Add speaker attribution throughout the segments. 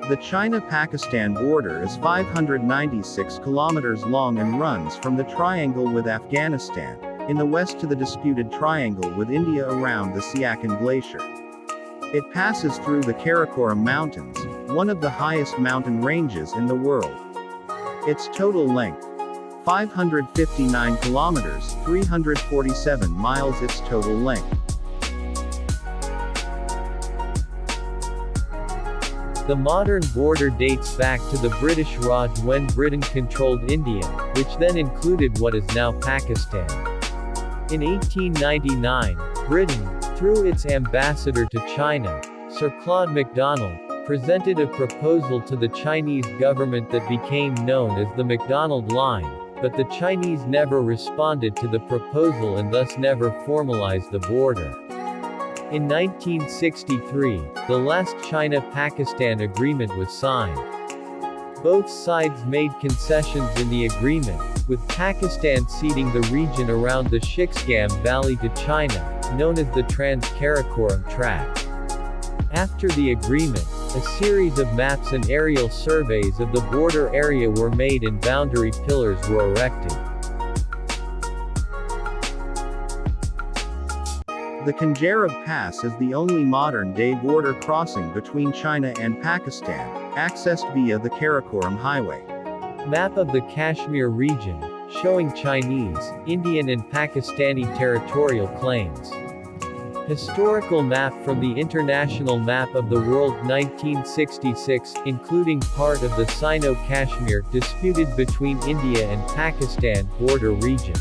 Speaker 1: The China-Pakistan border is 596 kilometers long and runs from the triangle with Afghanistan, in the west to the disputed triangle with India around the Siachen Glacier. It passes through the Karakoram Mountains, one of the highest mountain ranges in the world. Its total length, 559 kilometers, 347 miles. Its total length.
Speaker 2: The modern border dates back to the British Raj when Britain controlled India, which then included what is now Pakistan. In 1899, Britain, through its ambassador to China, Sir Claude MacDonald, presented a proposal to the Chinese government that became known as the MacDonald Line, but the Chinese never responded to the proposal and thus never formalized the border. In 1963, the last China-Pakistan agreement was signed. Both sides made concessions in the agreement, with Pakistan ceding the region around the Shixgam Valley to China, known as the Trans-Karakoram Tract. After the agreement, a series of maps and aerial surveys of the border area were made and boundary pillars were erected.
Speaker 1: The Khunjerab Pass is the only modern-day border crossing between China and Pakistan, accessed via the Karakoram Highway.
Speaker 2: Map of the Kashmir region, showing Chinese, Indian and Pakistani territorial claims. Historical map from the International Map of the World 1966, including part of the Sino-Kashmir disputed between India and Pakistan border region.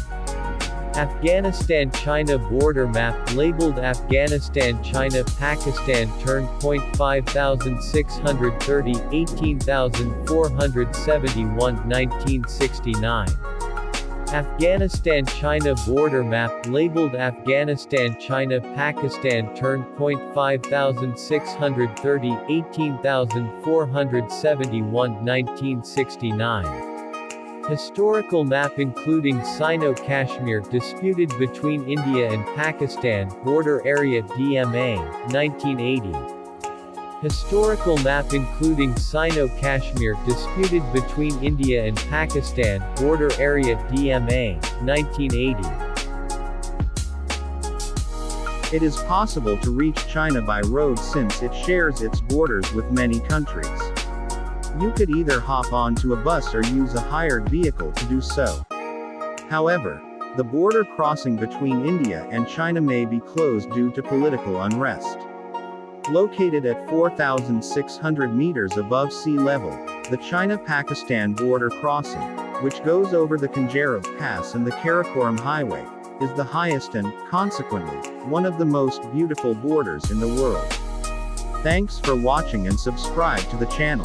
Speaker 2: Afghanistan-China border map labeled Afghanistan-China-Pakistan turn point 5630, 18471, 1969. Afghanistan-China border map labeled Afghanistan-China-Pakistan turn point 5630, 18471, 1969. Historical map including Sino-Kashmir disputed between India and Pakistan border area DMA, 1980. Historical map including Sino-Kashmir disputed between India and Pakistan border area DMA, 1980.
Speaker 1: It is possible to reach China by road since it shares its borders with many countries. You could either hop onto a bus or use a hired vehicle to do so. However, the border crossing between India and China may be closed due to political unrest. Located at 4,600 meters above sea level, the China-Pakistan border crossing, which goes over the Khunjerab Pass and the Karakoram Highway, is the highest and, consequently, one of the most beautiful borders in the world. Thanks for watching and subscribe to the channel.